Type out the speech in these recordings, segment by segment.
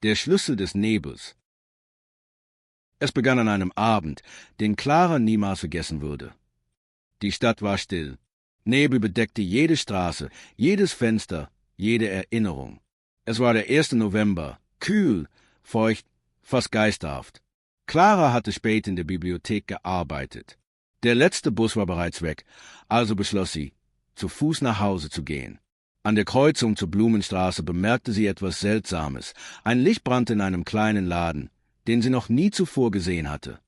Der Schlüssel des Nebels. Es begann an einem Abend, den Clara niemals vergessen würde. Die Stadt war still. Nebel bedeckte jede Straße, jedes Fenster, jede Erinnerung. Es war der 1. November, kühl, feucht, fast geisterhaft. Clara hatte spät in der Bibliothek gearbeitet. Der letzte Bus war bereits weg, also beschloss sie, zu Fuß nach Hause zu gehen. An der Kreuzung zur Blumenstraße bemerkte sie etwas Seltsames. Ein Licht brannte in einem kleinen Laden, den sie noch nie zuvor gesehen hatte.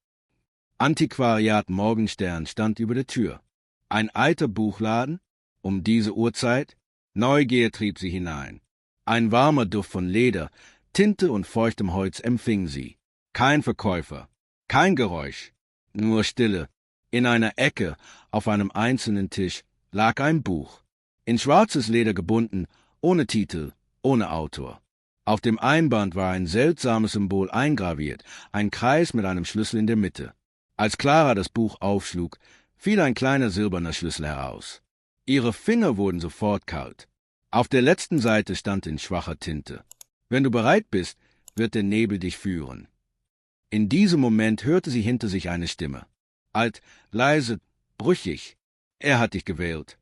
Antiquariat Morgenstern stand über der Tür. Ein alter Buchladen? Um diese Uhrzeit? Neugier trieb sie hinein. Ein warmer Duft von Leder, Tinte und feuchtem Holz empfing sie. Kein Verkäufer, kein Geräusch, nur Stille. In einer Ecke, auf einem einzelnen Tisch, lag ein Buch. In schwarzes Leder gebunden, ohne Titel, ohne Autor. Auf dem Einband war ein seltsames Symbol eingraviert, ein Kreis mit einem Schlüssel in der Mitte. Als Clara das Buch aufschlug, fiel ein kleiner silberner Schlüssel heraus. Ihre Finger wurden sofort kalt. Auf der letzten Seite stand in schwacher Tinte: Wenn du bereit bist, wird der Nebel dich führen. In diesem Moment hörte sie hinter sich eine Stimme. Alt, leise, brüchig. Er hat dich gewählt.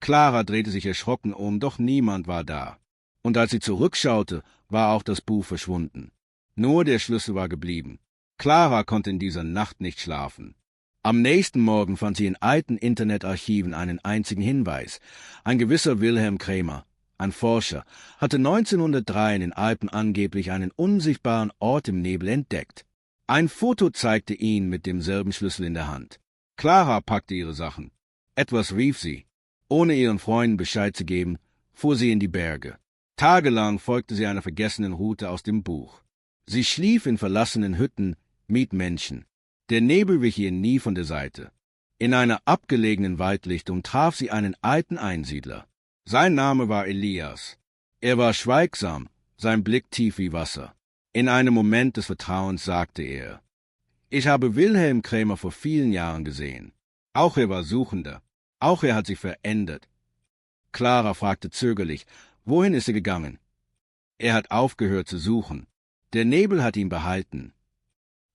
Clara drehte sich erschrocken um, doch niemand war da. Und als sie zurückschaute, war auch das Buch verschwunden. Nur der Schlüssel war geblieben. Clara konnte in dieser Nacht nicht schlafen. Am nächsten Morgen fand sie in alten Internetarchiven einen einzigen Hinweis. Ein gewisser Wilhelm Krämer, ein Forscher, hatte 1903 in den Alpen angeblich einen unsichtbaren Ort im Nebel entdeckt. Ein Foto zeigte ihn mit demselben Schlüssel in der Hand. Clara packte ihre Sachen. Etwas rief sie. Ohne ihren Freunden Bescheid zu geben, fuhr sie in die Berge. Tagelang folgte sie einer vergessenen Route aus dem Buch. Sie schlief in verlassenen Hütten, mied Menschen. Der Nebel wich ihr nie von der Seite. In einer abgelegenen Waldlichtung traf sie einen alten Einsiedler. Sein Name war Elias. Er war schweigsam, sein Blick tief wie Wasser. In einem Moment des Vertrauens sagte er: Ich habe Wilhelm Krämer vor vielen Jahren gesehen. Auch er war Suchender. Auch er hat sich verändert. Clara fragte zögerlich: Wohin ist er gegangen? Er hat aufgehört zu suchen. Der Nebel hat ihn behalten.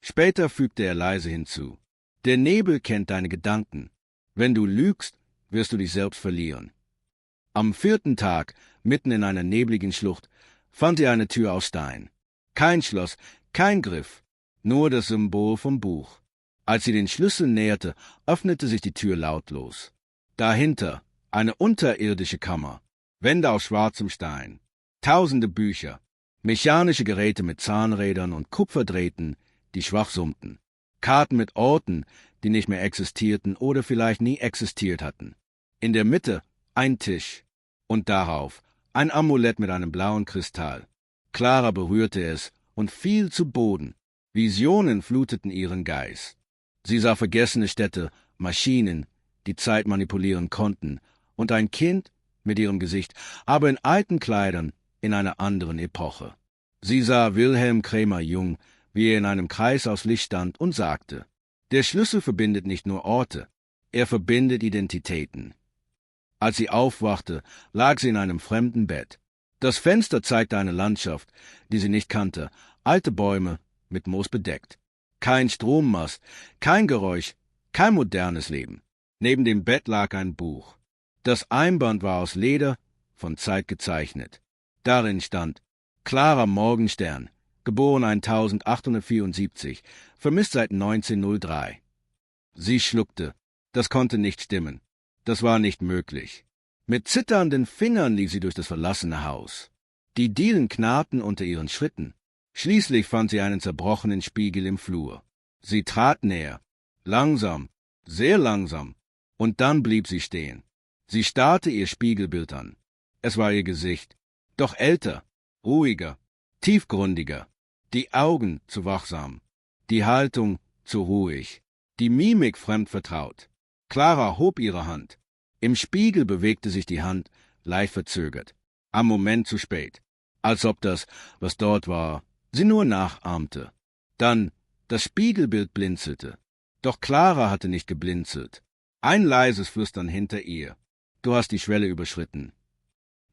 Später fügte er leise hinzu: Der Nebel kennt deine Gedanken. Wenn du lügst, wirst du dich selbst verlieren. Am 4. Tag, mitten in einer nebligen Schlucht, fand er eine Tür aus Stein. Kein Schloss, kein Griff, nur das Symbol vom Buch. Als sie den Schlüssel näherte, öffnete sich die Tür lautlos. Dahinter eine unterirdische Kammer, Wände aus schwarzem Stein, tausende Bücher, mechanische Geräte mit Zahnrädern und Kupferdrähten, die schwach summten, Karten mit Orten, die nicht mehr existierten oder vielleicht nie existiert hatten. In der Mitte ein Tisch und darauf ein Amulett mit einem blauen Kristall. Clara berührte es und fiel zu Boden. Visionen fluteten ihren Geist. Sie sah vergessene Städte, Maschinen, die Zeit manipulieren konnten, und ein Kind mit ihrem Gesicht, aber in alten Kleidern in einer anderen Epoche. Sie sah Wilhelm Krämer jung, wie er in einem Kreis aus Licht stand, und sagte: Der Schlüssel verbindet nicht nur Orte, er verbindet Identitäten. Als sie aufwachte, lag sie in einem fremden Bett. Das Fenster zeigte eine Landschaft, die sie nicht kannte, alte Bäume, mit Moos bedeckt. Kein Strommast, kein Geräusch, kein modernes Leben. Neben dem Bett lag ein Buch. Das Einband war aus Leder, von Zeit gezeichnet. Darin stand: Clara Morgenstern, geboren 1874, vermisst seit 1903. Sie schluckte. Das konnte nicht stimmen. Das war nicht möglich. Mit zitternden Fingern lief sie durch das verlassene Haus. Die Dielen knarrten unter ihren Schritten. Schließlich fand sie einen zerbrochenen Spiegel im Flur. Sie trat näher, langsam, sehr langsam, und dann blieb sie stehen. Sie starrte ihr Spiegelbild an. Es war ihr Gesicht, doch älter, ruhiger, tiefgründiger. Die Augen zu wachsam, die Haltung zu ruhig, die Mimik fremd vertraut. Clara hob ihre Hand. Im Spiegel bewegte sich die Hand, leicht verzögert. Am Moment zu spät. Als ob das, was dort war, sie nur nachahmte. Dann das Spiegelbild blinzelte. Doch Clara hatte nicht geblinzelt. Ein leises Flüstern hinter ihr: Du hast die Schwelle überschritten.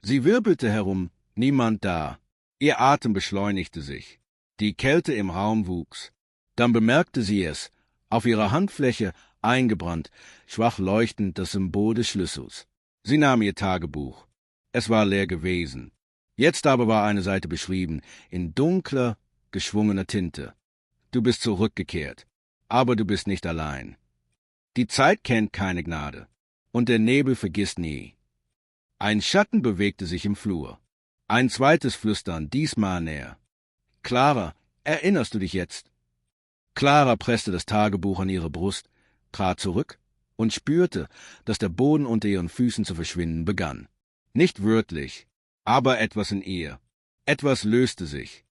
Sie wirbelte herum, niemand da. Ihr Atem beschleunigte sich. Die Kälte im Raum wuchs. Dann bemerkte sie es, auf ihrer Handfläche eingebrannt, schwach leuchtend das Symbol des Schlüssels. Sie nahm ihr Tagebuch. Es war leer gewesen. Jetzt aber war eine Seite beschrieben, in dunkler, geschwungener Tinte. Du bist zurückgekehrt, aber du bist nicht allein. Die Zeit kennt keine Gnade, und der Nebel vergisst nie. Ein Schatten bewegte sich im Flur. Ein zweites Flüstern, diesmal näher. »Clara, erinnerst du dich jetzt?« Clara presste das Tagebuch an ihre Brust, trat zurück und spürte, dass der Boden unter ihren Füßen zu verschwinden begann. Nicht wörtlich, aber etwas in ihr. Etwas löste sich.